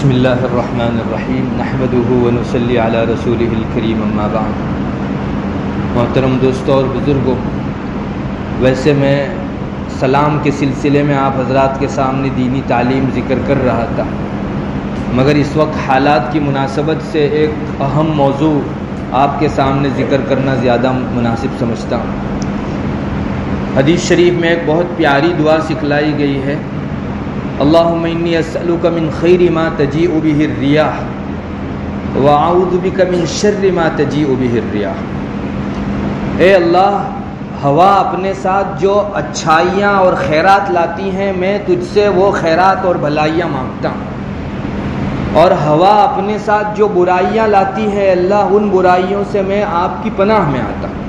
بسم اللہ الرحمن الرحیم نحمدہ ونصلی علی رسولہ الکریم اما بعد۔ محترم دوستوں اور بزرگوں، ویسے میں سلام کے سلسلے میں آپ حضرات کے سامنے دینی تعلیم ذکر کر رہا تھا، مگر اس وقت حالات کی مناسبت سے ایک اہم موضوع آپ کے سامنے ذکر کرنا زیادہ مناسب سمجھتا ہوں۔ حدیث شریف میں ایک بہت پیاری دعا سکھلائی گئی ہے، اللہم انی اسألک من خیر ما تجیء بہ الریاح واعوذ بک من شر ما تجیء بہ الریاح۔ اے اللہ، ہوا اپنے ساتھ جو اچھائیاں اور خیرات لاتی ہیں، میں تجھ سے وہ خیرات اور بھلائیاں مانگتا ہوں، اور ہوا اپنے ساتھ جو برائیاں لاتی ہے اللہ، ان برائیوں سے میں آپ کی پناہ میں آتا ہوں۔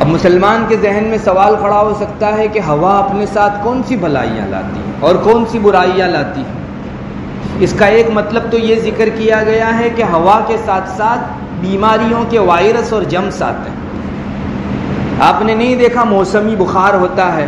اب مسلمان کے ذہن میں سوال کھڑا ہو سکتا ہے کہ ہوا اپنے ساتھ کون سی بھلائیاں لاتی ہے اور کون سی برائیاں لاتی ہے؟ اس کا ایک مطلب تو یہ ذکر کیا گیا ہے کہ ہوا کے ساتھ ساتھ بیماریوں کے وائرس اور جرمز آتے ہیں۔ آپ نے نہیں دیکھا موسمی بخار ہوتا ہے،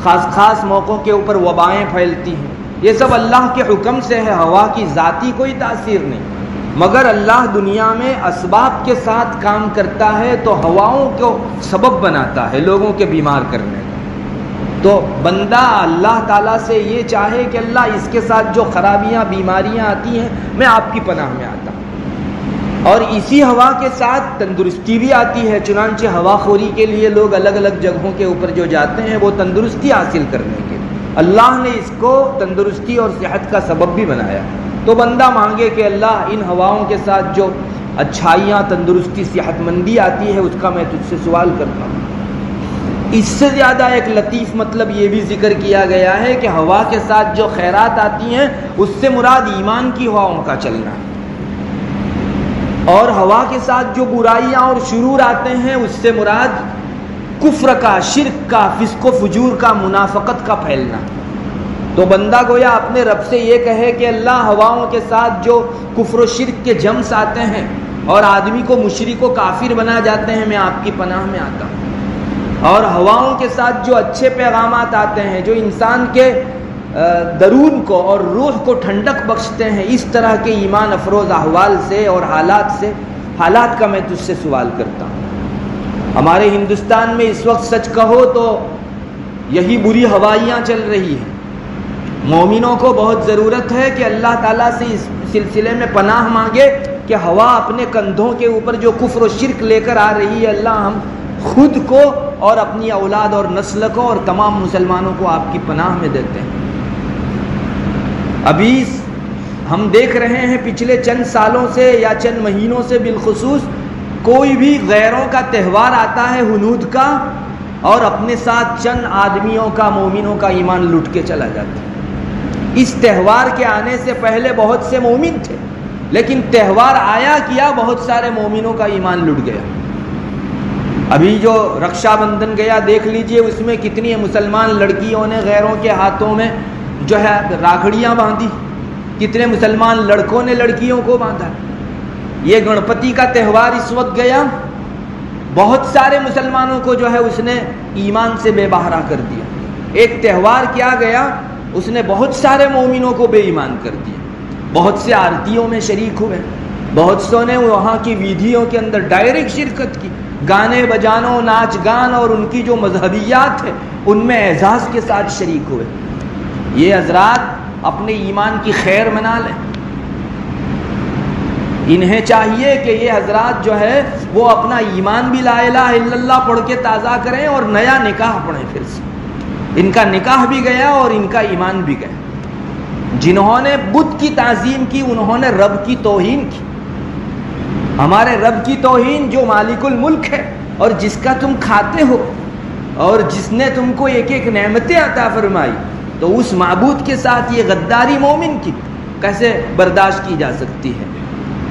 خاص موقعوں کے اوپر وبائیں پھیلتی ہیں، یہ سب اللہ کے حکم سے ہے، ہوا کی ذاتی کوئی تاثیر نہیں، مگر اللہ دنیا میں اسباب کے ساتھ کام کرتا ہے تو ہواؤں کو سبب بناتا ہے لوگوں کے بیمار کرنے کا۔ تو بندہ اللہ تعالیٰ سے یہ چاہے کہ اللہ اس کے ساتھ جو خرابیاں بیماریاں آتی ہیں میں آپ کی پناہ میں آتا ہوں، اور اسی ہوا کے ساتھ تندرستی بھی آتی ہے۔ چنانچہ ہوا خوری کے لیے لوگ الگ الگ جگہوں کے اوپر جو جاتے ہیں وہ تندرستی حاصل کرنے کے، اللہ نے اس کو تندرستی اور صحت کا سبب بھی بنایا۔ تو بندہ مانگے کہ اللہ ان ہواؤں کے ساتھ جو اچھائیاں، تندرستی، صحت مندی آتی ہے اس کا میں تجھ سے سوال کرتا ہوں۔ اس سے زیادہ ایک لطیف مطلب یہ بھی ذکر کیا گیا ہے کہ ہوا کے ساتھ جو خیرات آتی ہیں اس سے مراد ایمان کی ہواؤں کا چلنا ہے، اور ہوا کے ساتھ جو برائیاں اور شرور آتے ہیں اس سے مراد کفر کا، شرک کا، فسق و فجور کا، منافقت کا پھیلنا۔ تو بندہ گویا اپنے رب سے یہ کہے کہ اللہ، ہواؤں کے ساتھ جو کفر و شرک کے جمس آتے ہیں اور آدمی کو مشرک و کافر بنا جاتے ہیں، میں آپ کی پناہ میں آتا ہوں، اور ہواؤں کے ساتھ جو اچھے پیغامات آتے ہیں جو انسان کے درون کو اور روح کو ٹھنڈک بخشتے ہیں، اس طرح کے ایمان افروز احوال سے اور حالات کا میں تجھ سے سوال کرتا ہوں۔ ہمارے ہندوستان میں اس وقت سچ کہو تو یہی بری ہوائیاں چل رہی ہیں۔ مومنوں کو بہت ضرورت ہے کہ اللہ تعالیٰ سے اس سلسلے میں پناہ مانگے کہ ہوا اپنے کندھوں کے اوپر جو کفر و شرک لے کر آ رہی ہے، اللہ ہم خود کو اور اپنی اولاد اور نسل کو اور تمام مسلمانوں کو آپ کی پناہ میں دیتے ہیں۔ ابھی ہم دیکھ رہے ہیں پچھلے چند سالوں سے یا چند مہینوں سے بالخصوص، کوئی بھی غیروں کا تہوار آتا ہے ہنود کا، اور اپنے ساتھ چند آدمیوں کا، مومنوں کا ایمان لوٹ کے چلا جاتا ہے۔ اس تہوار کے آنے سے پہلے بہت سے مومن تھے، لیکن تہوار آیا کیا، بہت سارے مومنوں کا ایمان لٹ گیا۔ ابھی جو رکشا بندھن گیا دیکھ لیجئے، اس میں کتنی مسلمان لڑکیوں نے غیروں کے ہاتھوں میں جو ہے راکھڑیاں باندھی، کتنے مسلمان لڑکوں نے لڑکیوں کو باندھا۔ یہ گنپتی کا تہوار اس وقت گیا، بہت سارے مسلمانوں کو جو ہے اس نے ایمان سے بے بہرا کر دیا۔ ایک تہوار کیا گیا، اس نے بہت سارے مومنوں کو بے ایمان کر دیا۔ بہت سے آرتیوں میں شریک ہوئے، بہت سو نے وہاں کی ویدھیوں کے اندر ڈائریکٹ شرکت کی، گانے بجانوں، ناچ گان اور ان کی جو مذہبیات ہے ان میں اعزاز کے ساتھ شریک ہوئے۔ یہ حضرات اپنے ایمان کی خیر منا لیں، انہیں چاہیے کہ یہ حضرات جو ہے وہ اپنا ایمان بھی لا الہ الا اللہ پڑھ کے تازہ کریں اور نیا نکاح پڑھیں۔ پھر سے ان کا نکاح بھی گیا اور ان کا ایمان بھی گیا۔ جنہوں نے بت کی تعظیم کی انہوں نے رب کی توہین کی۔ ہمارے رب کی توہین جو مالک الملک ہے اور جس کا تم کھاتے ہو اور جس نے تم کو ایک ایک نعمتیں عطا فرمائی، تو اس معبود کے ساتھ یہ غداری مومن کی کیسے برداشت کی جا سکتی ہے؟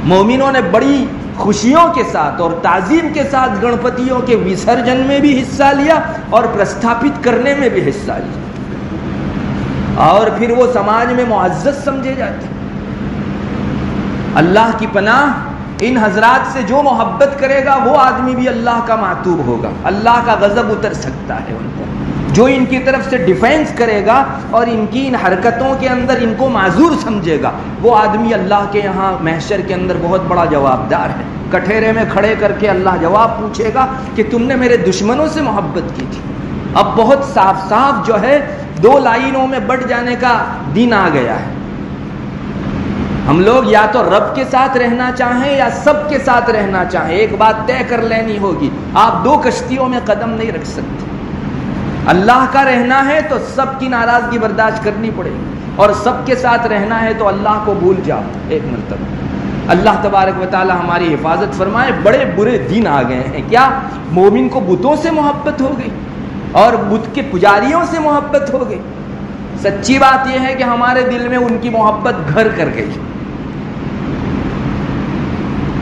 مومنوں نے بڑی خوشیوں کے ساتھ اور تعظیم کے ساتھ گنپتیوں کے وسرجن میں بھی حصہ لیا اور پرستھاپت کرنے میں بھی حصہ لیا، اور پھر وہ سماج میں معزز سمجھے جاتے۔ اللہ کی پناہ، ان حضرات سے جو محبت کرے گا وہ آدمی بھی اللہ کا معتوب ہوگا، اللہ کا غضب اتر سکتا ہے ان پر۔ جو ان کی طرف سے ڈیفینس کرے گا اور ان کی ان حرکتوں کے اندر ان کو معذور سمجھے گا، وہ آدمی اللہ کے یہاں محشر کے اندر بہت بڑا جوابدار ہے۔ کٹہرے میں کھڑے کر کے اللہ جواب پوچھے گا کہ تم نے میرے دشمنوں سے محبت کی تھی۔ اب بہت صاف صاف جو ہے دو لائنوں میں بٹ جانے کا دن آ گیا ہے۔ ہم لوگ یا تو رب کے ساتھ رہنا چاہیں یا سب کے ساتھ رہنا چاہیں، ایک بات طے کر لینی ہوگی، آپ دو کشتیوں میں قدم نہیں رکھ سکتے۔ اللہ کا رہنا ہے تو سب کی ناراضگی برداشت کرنی پڑے گی، اور سب کے ساتھ رہنا ہے تو اللہ کو بھول جاؤ ایک مرتبہ۔ اللہ تبارک و تعالی ہماری حفاظت فرمائے۔ بڑے برے دن آ گئے ہیں، کیا مومن کو بتوں سے محبت ہو گئی اور بت کے پجاریوں سے محبت ہو گئی۔ سچی بات یہ ہے کہ ہمارے دل میں ان کی محبت گھر کر گئی۔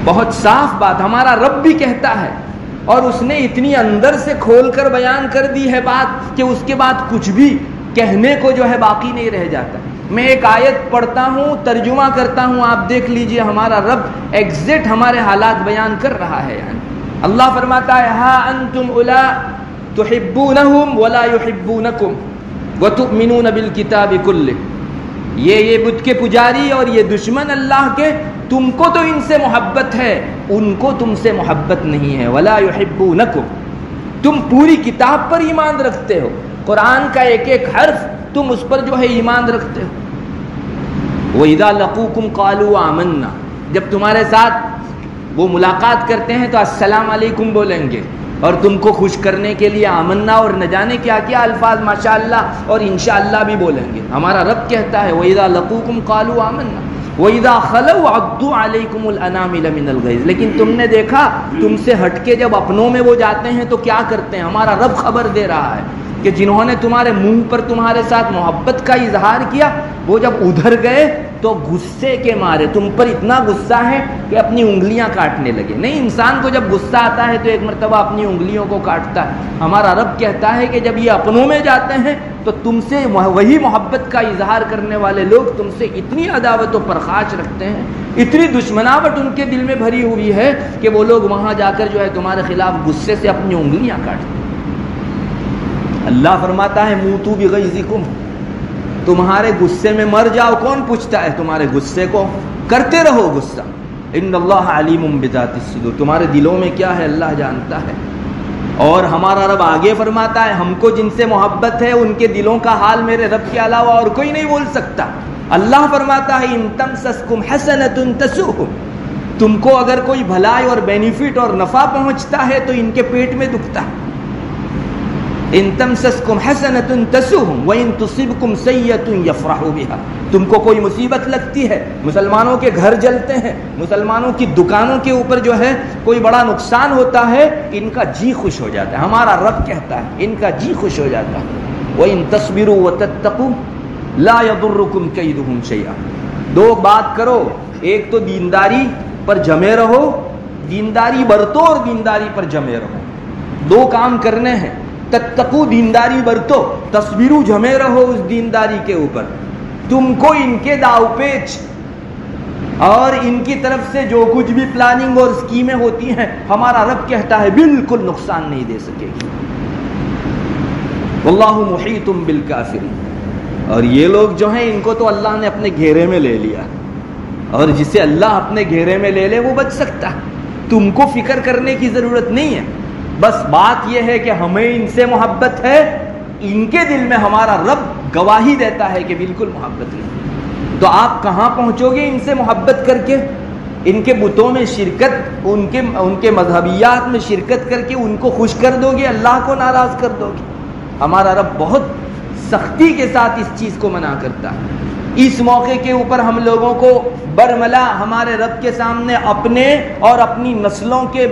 بہت صاف بات ہمارا رب بھی کہتا ہے، اور اس نے اتنی اندر سے کھول کر بیان کر دی ہے بات کہ اس کے بعد کچھ بھی کہنے کو جو ہے باقی نہیں رہ جاتا۔ میں ایک آیت پڑھتا ہوں، ترجمہ کرتا ہوں، آپ دیکھ لیجئے ہمارا رب ایگزیکٹ ہمارے حالات بیان کر رہا ہے۔ یعنی اللہ فرماتا ہے ہا انتم اولا تحبونہم ولا یحبونکم وتؤمنون بالکتاب کلہ، یہ بت کے پجاری اور یہ دشمن اللہ کے، تم کو تو ان سے محبت ہے، ان کو تم سے محبت نہیں ہے۔ ولا یحبونکم، تم پوری کتاب پر ایمان رکھتے ہو، قرآن کا ایک ایک حرف تم اس پر جو ہے ایمان رکھتے ہو۔ وَإِذَا لَقُوكُمْ قَالُوا آمَنَّا، جب تمہارے ساتھ وہ ملاقات کرتے ہیں تو السلام علیکم بولیں گے، اور تم کو خوش کرنے کے لیے آمنا اور نہ جانے کیا کیا الفاظ ماشاءاللہ اور انشاءاللہ بھی بولیں گے۔ ہمارا رب کہتا ہے وَإِذَا لَقُوكُمْ قَالُوا آمَنَّا وَإِذَا خَلَوْا عَضُّوا عَلَيْكُمُ الْأَنَامِلَ مِنَ الْغَيْظِ، لیکن تم نے دیکھا تم سے ہٹ کے جب اپنوں میں وہ جاتے ہیں تو کیا کرتے ہیں؟ ہمارا رب خبر دے رہا ہے کہ جنہوں نے تمہارے منہ پر تمہارے ساتھ محبت کا اظہار کیا، وہ جب ادھر گئے تو غصے کے مارے تم پر اتنا غصہ ہے کہ اپنی انگلیاں کاٹنے لگے۔ نہیں، انسان کو جب غصہ آتا ہے تو ایک مرتبہ اپنی انگلیوں کو کاٹتا ہے۔ ہمارا رب کہتا ہے کہ جب یہ اپنوں میں جاتے ہیں تو تم سے وہی محبت کا اظہار کرنے والے لوگ تم سے اتنی عداوت و پرخاش رکھتے ہیں، اتنی دشمناوٹ ان کے دل میں بھری ہوئی ہے کہ وہ لوگ وہاں جا کر جو ہے تمہارے خلاف غصے سے اپنی انگلیاں کاٹتے ہیں۔ اللہ فرماتا ہے موتوا بغیظکم، تمہارے غصے میں مر جاؤ۔ کون پوچھتا ہے تمہارے غصے کو؟ کرتے رہو غصہ۔ ان اللہ علیم بذات الصدور، تمہارے دلوں میں کیا ہے اللہ جانتا ہے۔ اور ہمارا رب آگے فرماتا ہے ہم کو جن سے محبت ہے ان کے دلوں کا حال میرے رب کے علاوہ اور کوئی نہیں بول سکتا۔ اللہ فرماتا ہے ان تمسسکم حسنۃ تسؤہم، تم کو اگر کوئی بھلائی اور بینیفٹ اور نفع پہنچتا ہے تو ان کے پیٹ میں دکھتا ہے۔ ان تمسسکم حسنۃ تسؤہم وان تصبکم سیئۃ یفرحوا بها، تم کو کوئی مصیبت لگتی ہے، مسلمانوں کے گھر جلتے ہیں، مسلمانوں کی دکانوں کے اوپر جو ہے کوئی بڑا نقصان ہوتا ہے، ان کا جی خوش ہو جاتا ہے۔ ہمارا رب کہتا ہے ان کا جی خوش ہو جاتا ہے۔ وان تصبروا وتتقوا لا يضركم كيدهم شيئا، دو بات کرو، ایک تو دینداری پر جمے رہو، دینداری برتو اور دینداری پر جمے رہو، دو کام کرنے ہیں۔ تتقو، دینداری برتو، تصبرو، جمے رہو اس دینداری کے اوپر۔ تم کو ان کے داؤ پیچ اور ان کی طرف سے جو کچھ بھی پلاننگ اور اسکیمیں ہوتی ہیں ہمارا رب کہتا ہے بالکل نقصان نہیں دے سکے گی۔ واللہ محیط بالکافرین، اور یہ لوگ جو ہیں ان کو تو اللہ نے اپنے گھیرے میں لے لیا، اور جسے اللہ اپنے گھیرے میں لے لے وہ بچ سکتا ہے۔ تم کو فکر کرنے کی ضرورت نہیں ہے، بس بات یہ ہے کہ ہمیں ان سے محبت ہے، ان کے دل میں ہمارا رب گواہی دیتا ہے کہ بالکل محبت نہیں۔ تو آپ کہاں پہنچو گے ان سے محبت کر کے؟ ان کے بتوں میں شرکت، ان کے مذہبیات میں شرکت کر کے ان کو خوش کر دو گے، اللہ کو ناراض کر دو گے۔ ہمارا رب بہت سختی کے ساتھ اس چیز کو منع کرتا ہے۔ اس موقع کے اوپر ہم لوگوں کو برملا ہمارے رب کے سامنے اپنے اور اپنی نسلوں کے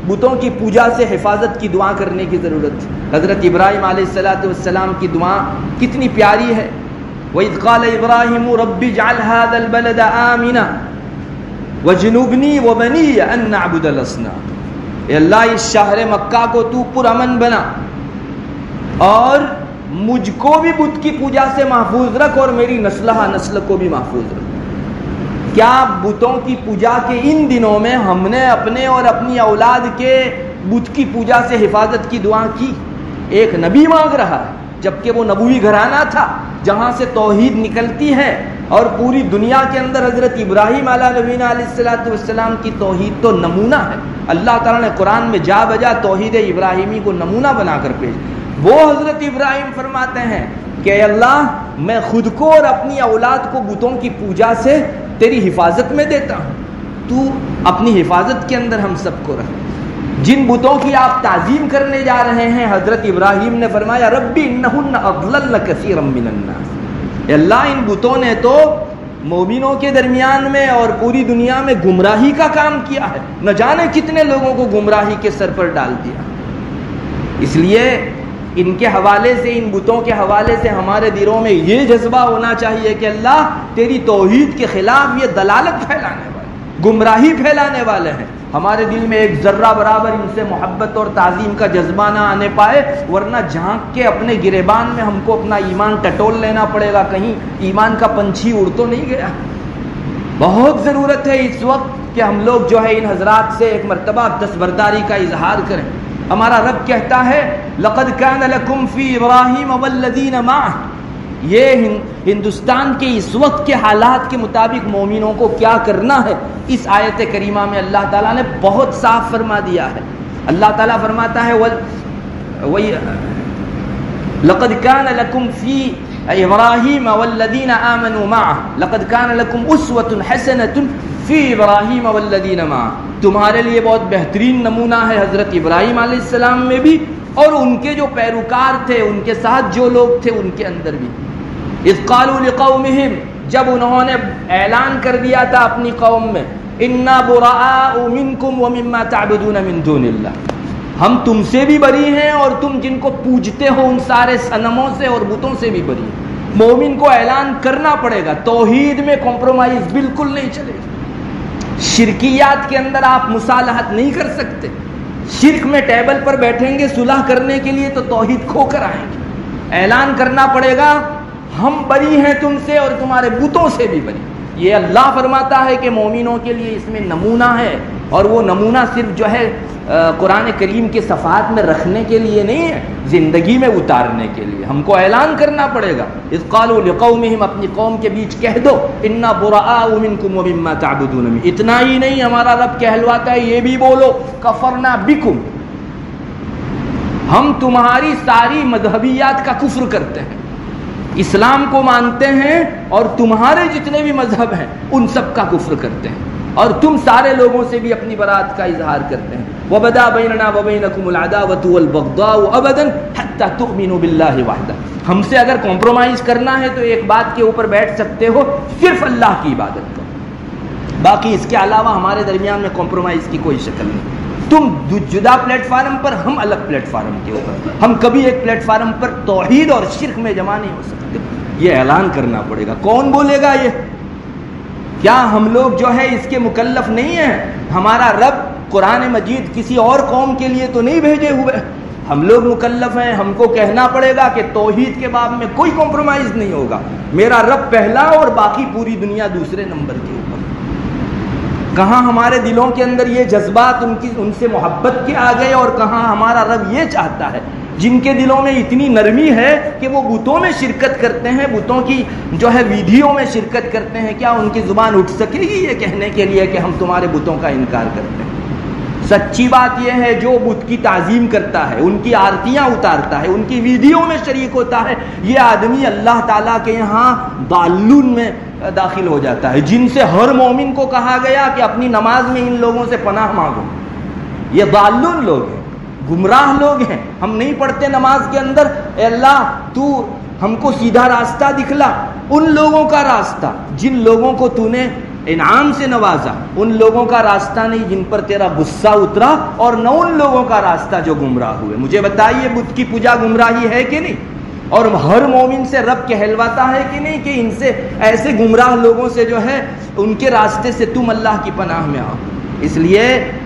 بتوں کی پوجا سے حفاظت کی دعا کرنے کی ضرورت ہے۔ حضرت ابراہیم علیہ السلام کی دعا کتنی پیاری ہے۔ وَإِذْ قَالَ إِبْرَاهِيمُ رَبِّ اجْعَلْ هَذَا الْبَلَدَ آمِنًا وَاجْنُبْنِي وَبَنِيَّ أَن نَّعْبُدَ الْأَصْنَامَ، اے اللہ اس شہر مکہ کو تو پرامن بنا اور مجھ کو بھی بت کی پوجا سے محفوظ رکھ اور میری نسل کو بھی محفوظ رکھ۔ کیا بتوں کی پوجا کے ان دنوں میں ہم نے اپنے اور اپنی اولاد کے بت کی پوجا سے حفاظت کی دعا کی؟ ایک نبی مانگ رہا ہے، جبکہ وہ نبوی گھرانہ تھا جہاں سے توحید نکلتی ہے، اور پوری دنیا کے اندر حضرت ابراہیم علیہ نبینا علیہ الصلوۃ والسلام کی توحید تو نمونہ ہے۔ اللہ تعالیٰ نے قرآن میں جا بجا توحید ابراہیمی کو نمونہ بنا کر پیش۔ وہ حضرت ابراہیم فرماتے ہیں کہ اے اللہ، میں خود کو اور اپنی اولاد کو بتوں کی پوجا سے تیری حفاظت میں دیتا ہوں، تو اپنی حفاظت کے اندر ہم سب کو رکھ۔ جن بتوں کی آپ تعظیم کرنے جا رہے ہیں، حضرت ابراہیم نے فرمایا ربی انہن اضللن کثیرا من الناس، اے اللہ ان بتوں نے تو مومنوں کے درمیان میں اور پوری دنیا میں گمراہی کا کام کیا ہے، نہ جانے کتنے لوگوں کو گمراہی کے سر پر ڈال دیا۔ اس لیے ان کے حوالے سے، ان بتوں کے حوالے سے ہمارے دلوں میں یہ جذبہ ہونا چاہیے کہ اللہ تیری توحید کے خلاف یہ دلالت پھیلانے والے، گمراہی پھیلانے والے ہیں، ہمارے دل میں ایک ذرہ برابر ان سے محبت اور تعظیم کا جذبہ نہ آنے پائے، ورنہ جھانک کے اپنے گریبان میں ہم کو اپنا ایمان ٹٹول لینا پڑے گا، کہیں ایمان کا پنچھی اڑ تو نہیں گیا۔ بہت ضرورت ہے اس وقت کہ ہم لوگ جو ہے ان حضرات سے ایک مرتبہ دستبرداری کا اظہار کریں۔ ہمارا رب کہتا ہے لقد كان لكم في ابراہیم والذین معه، یہ ہندوستان کے اس وقت کے حالات کے مطابق مومنوں کو کیا کرنا ہے، اس آیت کریمہ میں اللہ تعالیٰ نے بہت صاف فرما دیا ہے۔ اللہ تعالیٰ فرماتا ہے لقد كان لكم في ابراہیم والذین آمنوا معه لقد كان لكم اسوة حسنة فی ابراہیم والذین معه، تمہارے لیے بہت بہترین نمونہ ہے حضرت ابراہیم علیہ السلام میں بھی، اور ان کے جو پیروکار تھے، ان کے ساتھ جو لوگ تھے ان کے اندر بھی۔ اذ قالوا لقومہم، جب انہوں نے اعلان کر دیا تھا اپنی قوم میں، انا براء منکم ومما تعبدون من دون اللہ، ہم تم سے بھی بری ہیں اور تم جن کو پوجتے ہو ان سارے صنموں سے اور بتوں سے بھی بری ہیں۔ مومن کو اعلان کرنا پڑے گا، توحید میں کمپرومائز بالکل نہیں چلے گا۔ شرکیات کے اندر آپ مصالحت نہیں کر سکتے، شرک میں ٹیبل پر بیٹھیں گے صلح کرنے کے لیے تو توحید کھو کر آئیں گے۔ اعلان کرنا پڑے گا ہم بری ہیں تم سے اور تمہارے بتوں سے بھی بری۔ یہ اللہ فرماتا ہے کہ مومنوں کے لیے اس میں نمونہ ہے، اور وہ نمونہ صرف جو ہے قرآن کریم کے صفحات میں رکھنے کے لیے نہیں ہے، زندگی میں اتارنے کے لیے ہم کو اعلان کرنا پڑے گا۔ اذ قالوا لقومہم، اپنی قوم کے بیچ کہہ دو انا براء منکم ومما تعبدون من، اتنا ہی نہیں ہمارا رب کہلواتا ہے یہ بھی بولو کفرنا بکم، ہم تمہاری ساری مذہبیات کا کفر کرتے ہیں، اسلام کو مانتے ہیں اور تمہارے جتنے بھی مذہب ہیں ان سب کا کفر کرتے ہیں، اور تم سارے لوگوں سے بھی اپنی برات کا اظہار کرتے ہیں۔ وَبَدَا بَيْنَنَا وَبَيْنَكُمُ الْعَدَاوَةُ وَالْبَغْضَاءُ أَبَدًا حَتَّى تُؤْمِنُوا بِاللَّهِ وَحْدَهُ، ہم سے اگر کمپرومائز کرنا ہے تو ایک بات کے اوپر بیٹھ سکتے ہو، صرف اللہ کی عبادت کرو، باقی اس کے علاوہ ہمارے درمیان میں کمپرومائز کی کوئی شکل نہیں۔ تم جدا پلیٹ فارم پر، ہم الگ پلیٹ فارم کے اوپر، ہم کبھی ایک پلیٹ فارم پر توحید اور شرک میں جمع نہیں ہو سکتے۔ یہ اعلان کرنا پڑے گا۔ کون بولے گا یہ؟ کیا ہم لوگ جو ہے اس کے مکلف نہیں ہیں؟ ہمارا رب قرآن مجید کسی اور قوم کے لیے تو نہیں بھیجے ہوئے، ہم لوگ مکلف ہیں، ہم کو کہنا پڑے گا کہ توحید کے باب میں کوئی کمپرومائز نہیں ہوگا، میرا رب پہلا اور باقی پوری دنیا دوسرے نمبر کے اوپر۔ کہاں ہمارے دلوں کے اندر یہ جذبات ان سے محبت کے آ گئے، اور کہاں ہمارا رب یہ چاہتا ہے جن کے دلوں میں اتنی نرمی ہے کہ وہ بتوں میں شرکت کرتے ہیں، بتوں کی جو ہے ویڈیو میں شرکت کرتے ہیں، کیا ان کی زبان اٹھ سکے گی یہ کہنے کے لیے کہ ہم تمہارے بتوں کا انکار کرتے ہیں؟ سچی بات یہ ہے جو بت کی تعظیم کرتا ہے، ان کی آرتیاں اتارتا ہے، ان کی ویڈیو میں شریک ہوتا ہے، یہ آدمی اللہ تعالیٰ کے یہاں ضالون میں داخل ہو جاتا ہے، جن سے ہر مومن کو کہا گیا کہ اپنی نماز میں ان لوگوں سے پناہ مانگو۔ یہ ضالون لوگ ہیں، گمراہ لوگ ہیں، ہم نہیں پڑھتے نماز کے اندر اے اللہ تو ہم کو سیدھا راستہ دکھلا، ان لوگوں کا راستہ جن لوگوں کو تو نے انعام سے نوازا، ان لوگوں کا راستہ نہیں جن پر تیرا غصہ اترا، اور نہ ان لوگوں کا راستہ جو گمراہ ہوئے۔ مجھے بتائیے بت کی پوجا گمراہی ہے کہ نہیں؟ اور ہر مومن سے رب کہلواتا ہے کہ نہیں کہ ان سے ایسے گمراہ لوگوں سے جو ہے ان کے راستے سے تم اللہ کی پناہ میں آؤ۔ اس لیے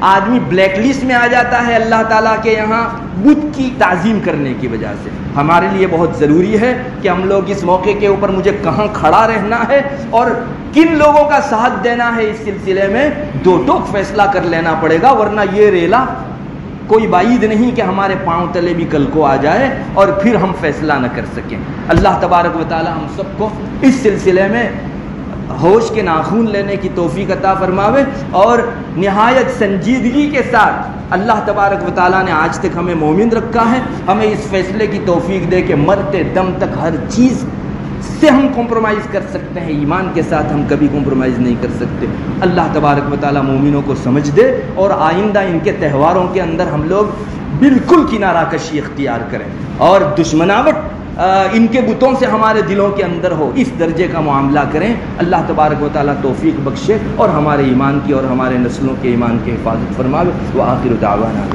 آدمی بلیک لسٹ میں آ جاتا ہے اللہ تعالیٰ کے یہاں بت کی تعظیم کرنے کی وجہ سے۔ ہمارے لیے بہت ضروری ہے کہ ہم لوگ اس موقع کے اوپر مجھے کہاں کھڑا رہنا ہے اور کن لوگوں کا ساتھ دینا ہے، اس سلسلے میں دو ٹوک فیصلہ کر لینا پڑے گا، ورنہ یہ ریلا کوئی بعید نہیں کہ ہمارے پاؤں تلے بھی کل کو آ جائے اور پھر ہم فیصلہ نہ کر سکیں۔ اللہ تبارک و تعالی ہم سب کو اس سلسلے میں ہوش کے ناخون لینے کی توفیق عطا فرماوے، اور نہایت سنجیدگی کے ساتھ اللہ تبارک و تعالیٰ نے آج تک ہمیں مومن رکھا ہے، ہمیں اس فیصلے کی توفیق دے کہ مرتے دم تک ہر چیز سے ہم کمپرومائز کر سکتے ہیں، ایمان کے ساتھ ہم کبھی کمپرومائز نہیں کر سکتے۔ اللہ تبارک و تعالیٰ مومنوں کو سمجھ دے اور آئندہ ان کے تہواروں کے اندر ہم لوگ بالکل کنارہ کشی اختیار کریں اور دشمناوٹ ان کے بتوں سے ہمارے دلوں کے اندر ہو، اس درجے کا معاملہ کریں۔ اللہ تبارک و تعالیٰ توفیق بخشے اور ہمارے ایمان کی اور ہمارے نسلوں کے ایمان کی حفاظت فرماوے۔ وآخر دعوانا